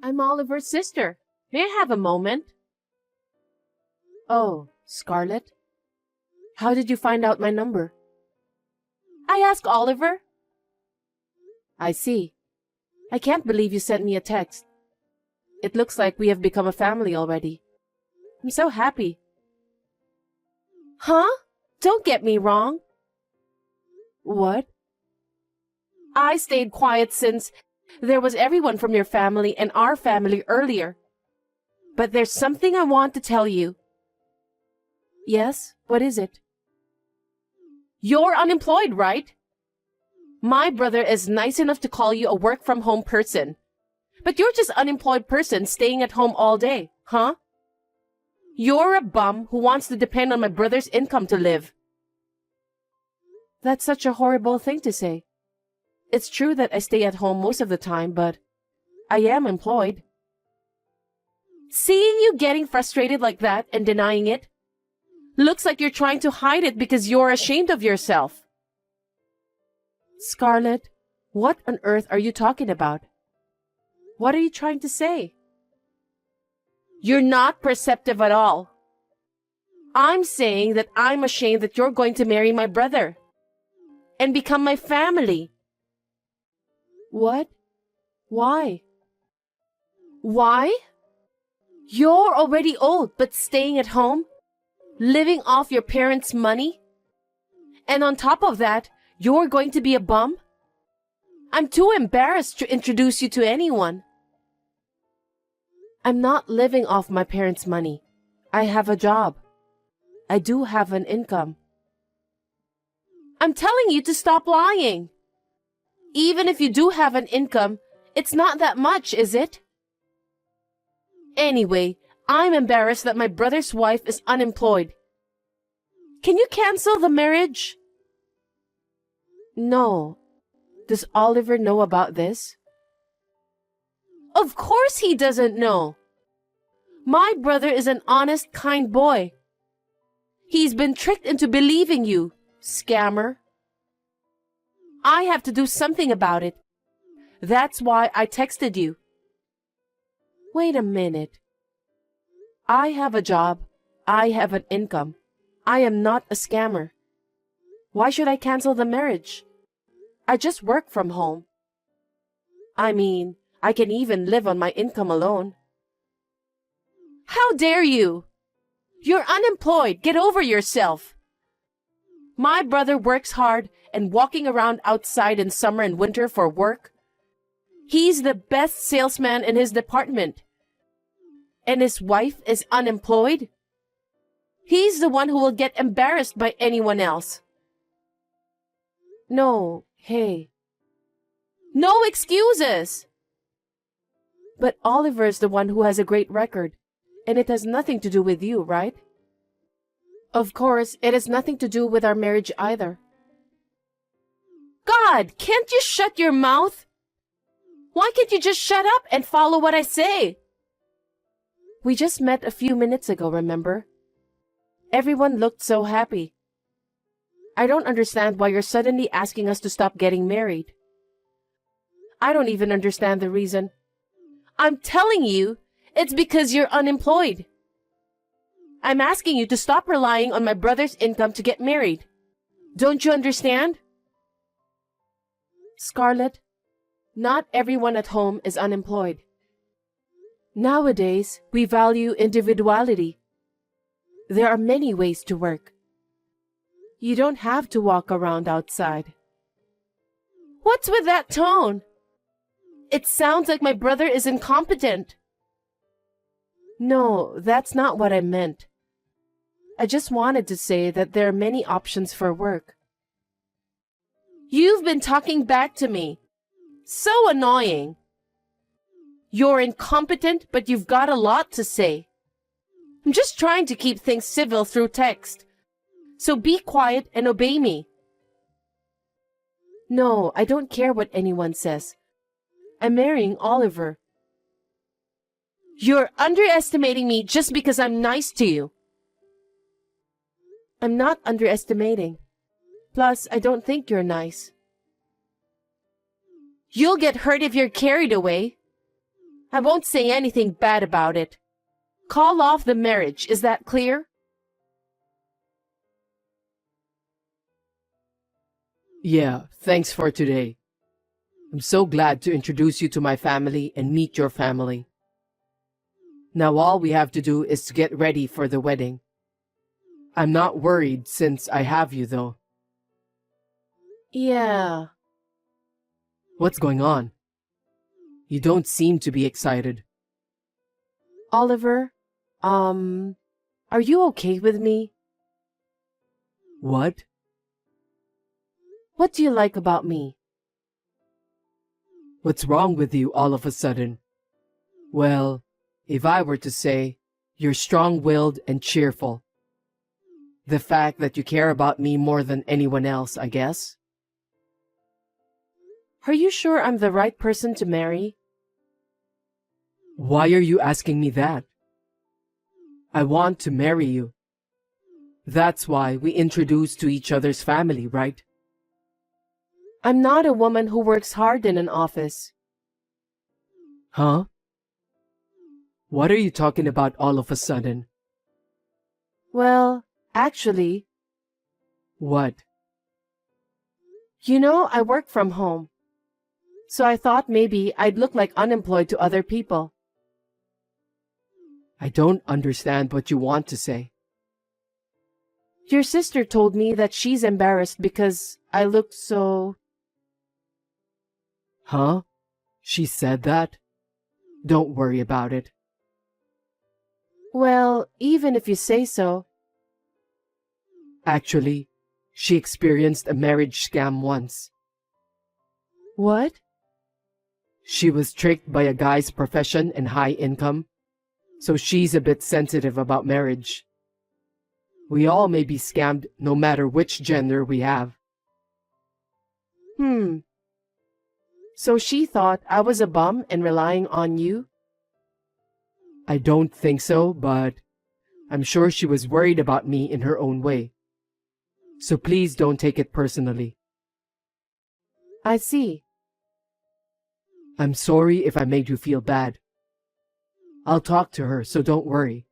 I'm Oliver's sister. May I have a moment? Oh, Scarlett? How did you find out my number? I asked Oliver. I see. I can't believe you sent me a text. It looks like we have become a family already. I'm so happy. Huh? Don't get me wrong. What? I stayed quiet since there was everyone from your family and our family earlier. But there's something I want to tell you. Yes? What is it? You're unemployed, right? My brother is nice enough to call you a work-from-home person. But you're just an unemployed person staying at home all day, huh? You're a bum who wants to depend on my brother's income to live. That's such a horrible thing to say. It's true that I stay at home most of the time, but I am employed. Seeing you getting frustrated like that and denying it, looks like you're trying to hide it because you're ashamed of yourself. Scarlett, what on earth are you talking about? What are you trying to say? You're not perceptive at all. I'm saying that I'm ashamed that you're going to marry my brother and become my family. What? Why? Why? You're already old but staying at home, living off your parents' money? And on top of that, you're going to be a bum? I'm too embarrassed to introduce you to anyone. I'm not living off my parents' money. I have a job. I do have an income. I'm telling you to stop lying. Even if you do have an income, it's not that much, is it? Anyway, I'm embarrassed that my brother's wife is unemployed. Can you cancel the marriage? No. Does Oliver know about this? Of course he doesn't know. My brother is an honest, kind boy. He's been tricked into believing you, scammer. I have to do something about it. That's why I texted you. Wait a minute. I have a job. I have an income. I am not a scammer. Why should I cancel the marriage? I just work from home. I mean, I can even live on my income alone. How dare you? You're unemployed. Get over yourself. My brother works hard and walking around outside in summer and winter for work. He's the best salesman in his department. And his wife is unemployed? He's the one who will get embarrassed by anyone else. No, hey. No excuses! But Oliver's the one who has a great record, and it has nothing to do with you, right? Of course, it has nothing to do with our marriage either. God, can't you shut your mouth? Why can't you just shut up and follow what I say? We just met a few minutes ago, remember? Everyone looked so happy. I don't understand why you're suddenly asking us to stop getting married. I don't even understand the reason. I'm telling you, it's because you're unemployed. I'm asking you to stop relying on my brother's income to get married. Don't you understand? Scarlett, not everyone at home is unemployed. Nowadays, we value individuality. There are many ways to work. You don't have to walk around outside. What's with that tone? It sounds like my brother is incompetent. No, that's not what I meant. I just wanted to say that there are many options for work. You've been talking back to me. So annoying. You're incompetent, but you've got a lot to say. I'm just trying to keep things civil through text. So be quiet and obey me. No, I don't care what anyone says. I'm marrying Oliver. You're underestimating me just because I'm nice to you. I'm not underestimating. Plus, I don't think you're nice. You'll get hurt if you're carried away. I won't say anything bad about it. Call off the marriage, is that clear? Yeah, thanks for today. I'm so glad to introduce you to my family and meet your family. Now all we have to do is to get ready for the wedding. I'm not worried since I have you though. Yeah. What's going on? You don't seem to be excited. Oliver, are you okay with me? What? What do you like about me? What's wrong with you all of a sudden? Well, if I were to say, you're strong-willed and cheerful. The fact that you care about me more than anyone else, I guess. Are you sure I'm the right person to marry? Why are you asking me that? I want to marry you. That's why we introduced to each other's family, right? I'm not a woman who works hard in an office. Huh? What are you talking about all of a sudden? Well, actually, What? you know, I work from home. So I thought maybe I'd look like unemployed to other people. I don't understand what you want to say. Your sister told me that she's embarrassed because I look so... Huh? She said that? Don't worry about it. Well, even if you say so. Actually, she experienced a marriage scam once. What? She was tricked by a guy's profession and high income, so she's a bit sensitive about marriage. We all may be scammed no matter which gender we have. So she thought I was a bum and relying on you? I don't think so, but I'm sure she was worried about me in her own way. So please don't take it personally. I see. I'm sorry if I made you feel bad. I'll talk to her, so don't worry.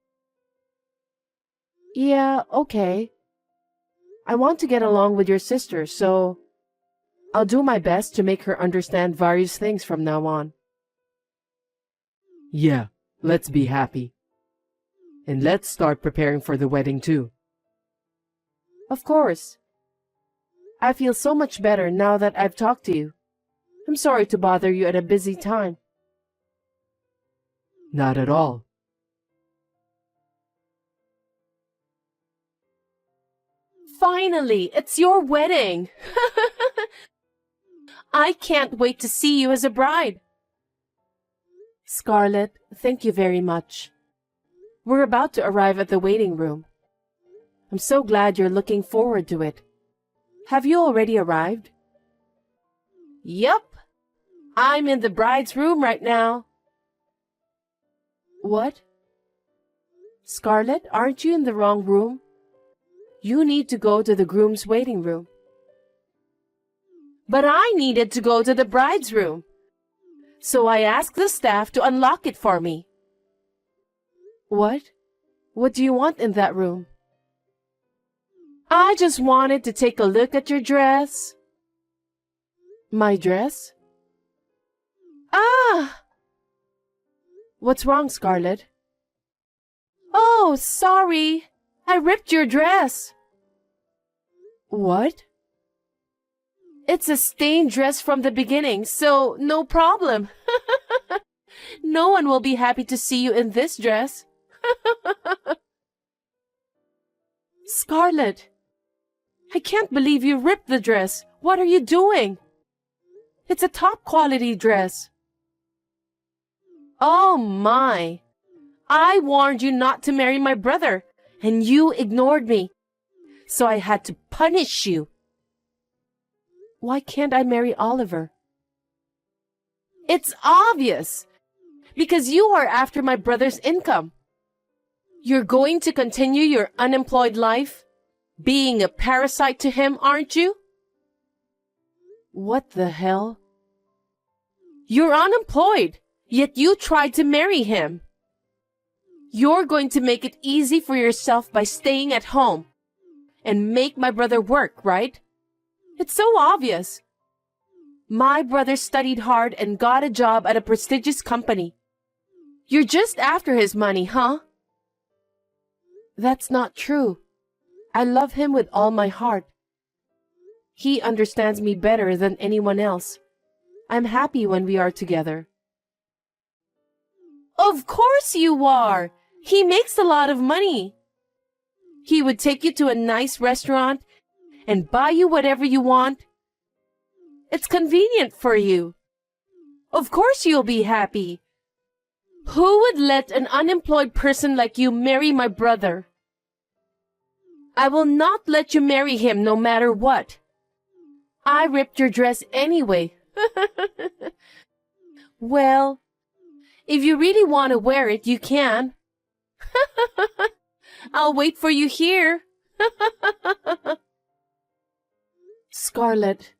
Yeah, okay. I want to get along with your sister, so I'll do my best to make her understand various things from now on. Yeah, let's be happy. And let's start preparing for the wedding too. Of course. I feel so much better now that I've talked to you. I'm sorry to bother you at a busy time. Not at all. Finally, it's your wedding! I can't wait to see you as a bride. Scarlett, thank you very much. We're about to arrive at the waiting room. I'm so glad you're looking forward to it. Have you already arrived? Yup. I'm in the bride's room right now. What? Scarlett, aren't you in the wrong room? You need to go to the groom's waiting room. But I needed to go to the bride's room. So I asked the staff to unlock it for me. What? What do you want in that room? I just wanted to take a look at your dress. My dress? Ah! What's wrong, Scarlett? Oh, sorry. I ripped your dress. What? It's a stained dress from the beginning, so no problem. No one will be happy to see you in this dress. Scarlett, I can't believe you ripped the dress. What are you doing? It's a top quality dress. Oh my. I warned you not to marry my brother, and you ignored me. So I had to punish you. Why can't I marry Oliver? It's obvious. Because you are after my brother's income. You're going to continue your unemployed life, being a parasite to him, aren't you? What the hell? You're unemployed, Yet you tried to marry him. You're going to make it easy for yourself by staying at home and make my brother work, right? It's so obvious. My brother studied hard and got a job at a prestigious company. You're just after his money, huh? That's not true. I love him with all my heart. He understands me better than anyone else. I'm happy when we are together. Of course you are! He makes a lot of money. He would take you to a nice restaurant and buy you whatever you want. It's convenient for you. Of course you'll be happy. Who would let an unemployed person like you marry my brother? I will not let you marry him no matter what. I ripped your dress anyway. Well, if you really want to wear it, you can. I'll wait for you here. Scarlett,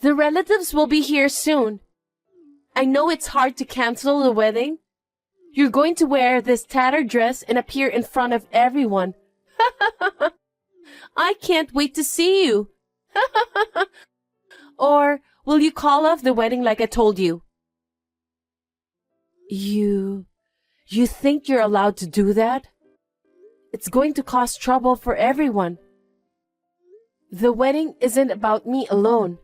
the relatives will be here soon. I know it's hard to cancel the wedding. You're going to wear this tattered dress and appear in front of everyone. I can't wait to see you. Or will you call off the wedding like I told you? You think you're allowed to do that? It's going to cause trouble for everyone. The wedding isn't about me alone.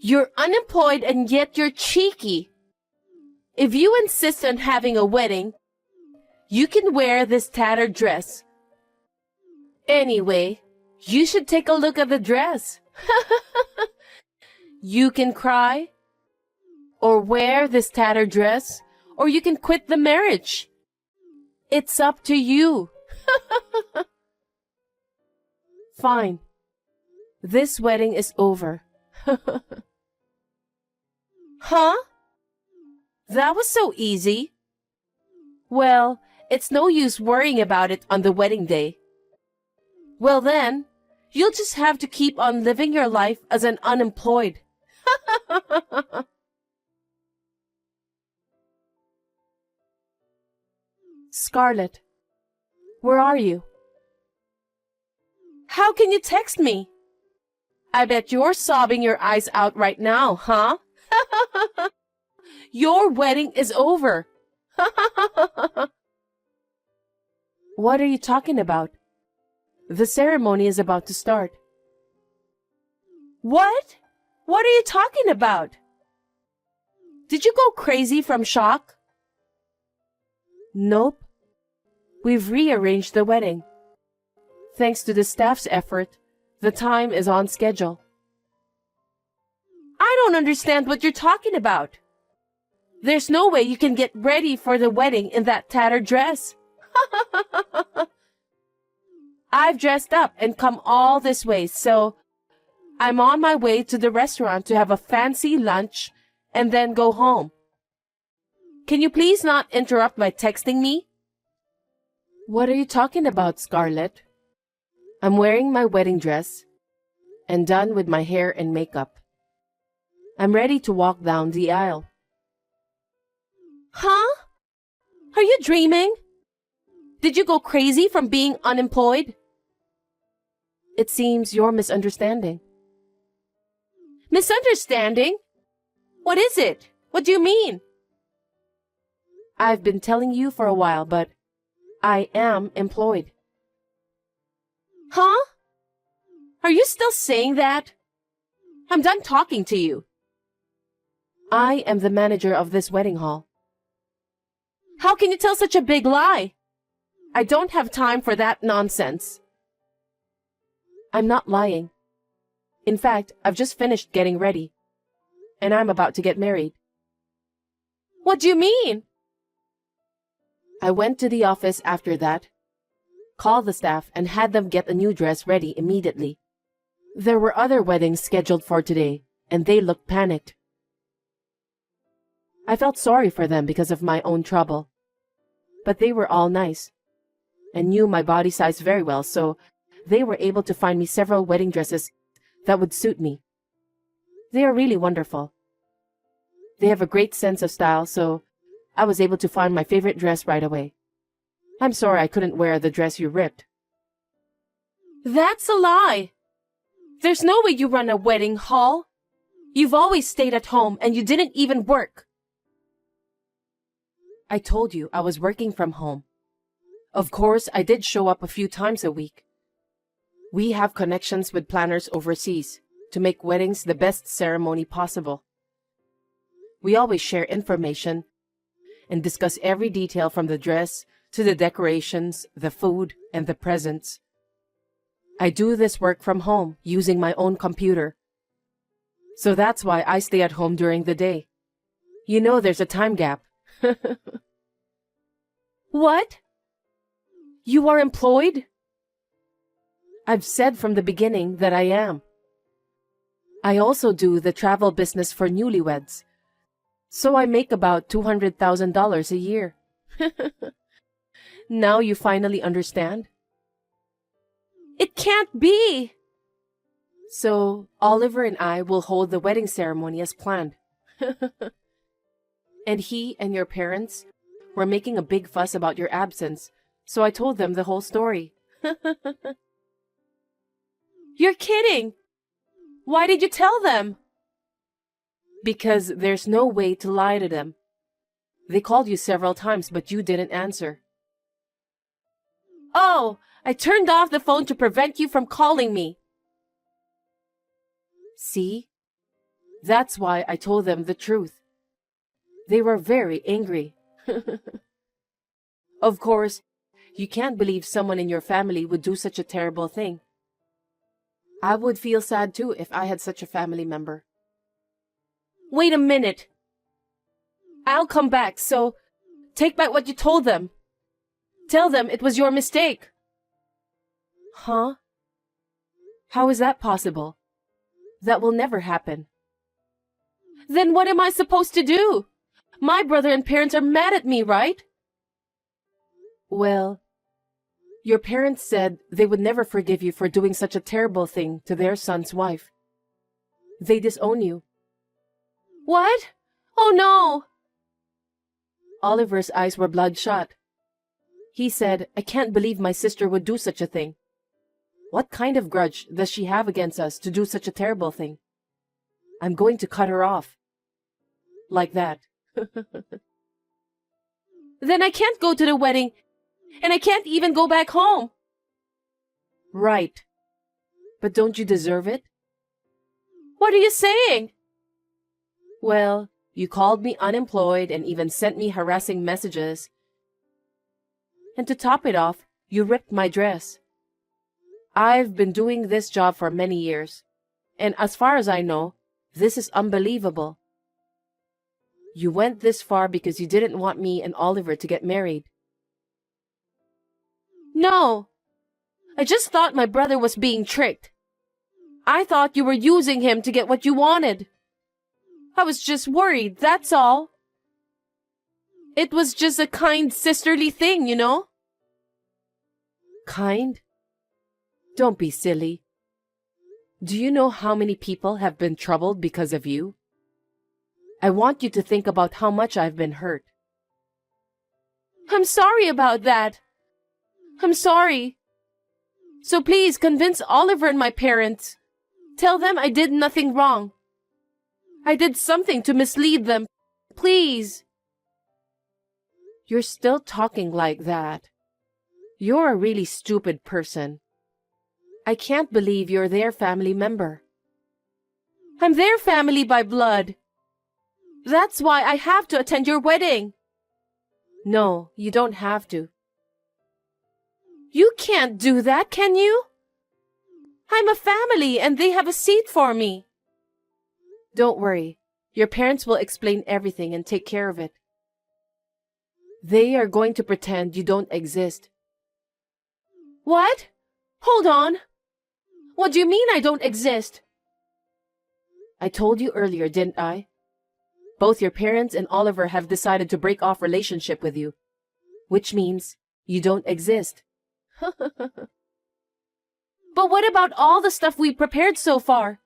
You're unemployed and yet you're cheeky. If you insist on having a wedding, you can wear this tattered dress. Anyway, you should take a look at the dress. You can cry, or wear this tattered dress, or you can quit the marriage. It's up to you. Fine. This wedding is over. Huh? That was so easy. Well, it's no use worrying about it on the wedding day. Well then, you'll just have to keep on living your life as an unemployed. Scarlett, where are you? How can you text me? I bet you're sobbing your eyes out right now, huh? Your wedding is over. What are you talking about? The ceremony is about to start. What? What are you talking about? Did you go crazy from shock? Nope. We've rearranged the wedding. Thanks to the staff's effort, the time is on schedule. I don't understand what you're talking about. There's no way you can get ready for the wedding in that tattered dress. I've dressed up and come all this way, so I'm on my way to the restaurant to have a fancy lunch and then go home. Can you please not interrupt by texting me? What are you talking about, Scarlett? I'm wearing my wedding dress and done with my hair and makeup. I'm ready to walk down the aisle. Huh? Are you dreaming? Did you go crazy from being unemployed? It seems you're misunderstanding. Misunderstanding? What is it? What do you mean? I've been telling you for a while, but I am employed. Huh? Are you still saying that? I'm done talking to you. I am the manager of this wedding hall. How can you tell such a big lie? I don't have time for that nonsense. I'm not lying. In fact, I've just finished getting ready, and I'm about to get married. What do you mean? I went to the office after that, called the staff, and had them get a new dress ready immediately. There were other weddings scheduled for today, and they looked panicked. I felt sorry for them because of my own trouble, but they were all nice and knew my body size very well, so they were able to find me several wedding dresses that would suit me. They are really wonderful. They have a great sense of style, so I was able to find my favorite dress right away. I'm sorry I couldn't wear the dress you ripped. That's a lie. There's no way you run a wedding hall. You've always stayed at home and you didn't even work. I told you I was working from home. Of course, I did show up a few times a week. We have connections with planners overseas to make weddings the best ceremony possible. We always share information and discuss every detail from the dress to the decorations, the food, and the presents. I do this work from home using my own computer. So that's why I stay at home during the day. You know there's a time gap. What? You are employed? I've said from the beginning that I am. I also do the travel business for newlyweds. So I make about $200,000 a year. Now you finally understand? It can't be! So Oliver and I will hold the wedding ceremony as planned. And he and your parents were making a big fuss about your absence, so I told them the whole story. You're kidding! Why did you tell them? Because there's no way to lie to them. They called you several times, but you didn't answer. Oh, I turned off the phone to prevent you from calling me. See? That's why I told them the truth. They were very angry. Of course, you can't believe someone in your family would do such a terrible thing. I would feel sad too if I had such a family member. Wait a minute. I'll come back, so take back what you told them. Tell them it was your mistake. Huh? How is that possible? That will never happen. Then what am I supposed to do? My brother and parents are mad at me, right? Well, your parents said they would never forgive you for doing such a terrible thing to their son's wife. They disown you. What? Oh no! Oliver's eyes were bloodshot. He said, I can't believe my sister would do such a thing. What kind of grudge does she have against us to do such a terrible thing? I'm going to cut her off. Like that. Then I can't go to the wedding, and I can't even go back home. Right. But don't you deserve it? What are you saying? Well, you called me unemployed and even sent me harassing messages. And to top it off, you ripped my dress. I've been doing this job for many years, and as far as I know, this is unbelievable. You went this far because you didn't want me and Oliver to get married. No, I just thought my brother was being tricked. I thought you were using him to get what you wanted. I was just worried, that's all. It was just a kind sisterly thing, you know? Kind? Don't be silly. Do you know how many people have been troubled because of you? I want you to think about how much I've been hurt. I'm sorry about that. I'm sorry. So please convince Oliver and my parents. Tell them I did nothing wrong. I did something to mislead them. Please. You're still talking like that. You're a really stupid person. I can't believe you're their family member. I'm their family by blood. That's why I have to attend your wedding. No, you don't have to. You can't do that, can you? I'm a family and they have a seat for me. Don't worry. Your parents will explain everything and take care of it. They are going to pretend you don't exist. What? Hold on. What do you mean I don't exist? I told you earlier, didn't I? Both your parents and Oliver have decided to break off relationship with you, which means you don't exist. But what about all the stuff we prepared so far?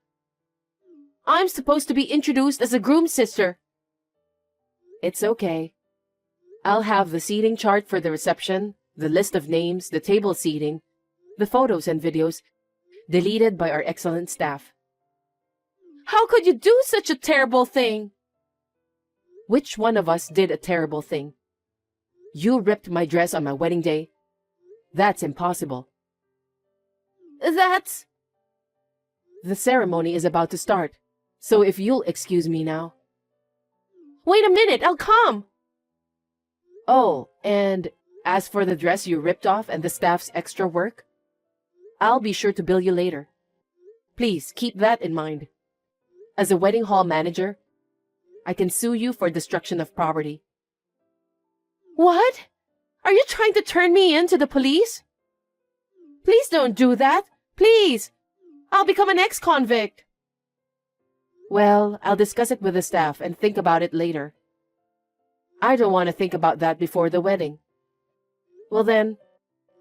I'm supposed to be introduced as a groom's sister. It's okay. I'll have the seating chart for the reception, the list of names, the table seating, the photos and videos deleted by our excellent staff. How could you do such a terrible thing? Which one of us did a terrible thing? You ripped my dress on my wedding day. That's impossible. That's... The ceremony is about to start, so if you'll excuse me now. Wait a minute, I'll come! Oh, and as for the dress you ripped off and the staff's extra work, I'll be sure to bill you later. Please keep that in mind. As a wedding hall manager, I can sue you for destruction of property. What? Are you trying to turn me in to the police? Please don't do that. Please. I'll become an ex-convict. Well, I'll discuss it with the staff and think about it later. I don't want to think about that before the wedding. Well then,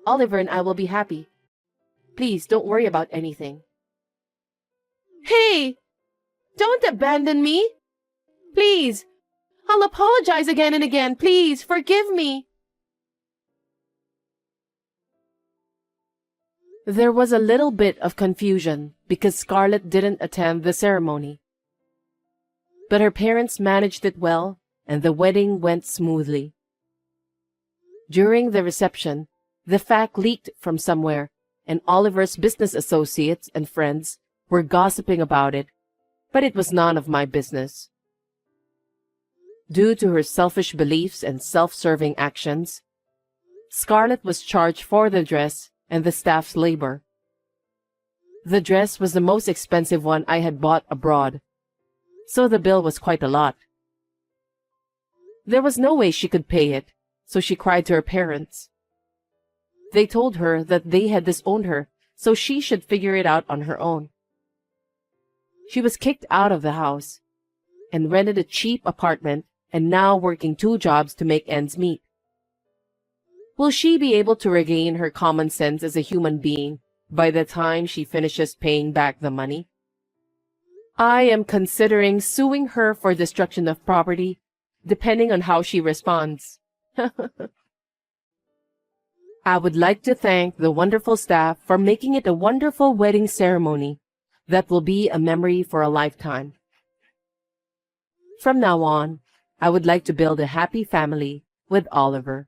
Oliver and I will be happy. Please don't worry about anything. Hey! Don't abandon me! Please! I'll apologize again and again. Please, forgive me. There was a little bit of confusion because Scarlett didn't attend the ceremony. But her parents managed it well, and the wedding went smoothly. During the reception, the fact leaked from somewhere, and Oliver's business associates and friends were gossiping about it, but it was none of my business. Due to her selfish beliefs and self-serving actions, Scarlett was charged for the dress and the staff's labor. The dress was the most expensive one I had bought abroad, so the bill was quite a lot. There was no way she could pay it, so she cried to her parents. They told her that they had disowned her, so she should figure it out on her own. She was kicked out of the house and rented a cheap apartment and now working 2 jobs to make ends meet. Will she be able to regain her common sense as a human being by the time she finishes paying back the money? I am considering suing her for destruction of property, depending on how she responds. I would like to thank the wonderful staff for making it a wonderful wedding ceremony that will be a memory for a lifetime. From now on, I would like to build a happy family with Oliver.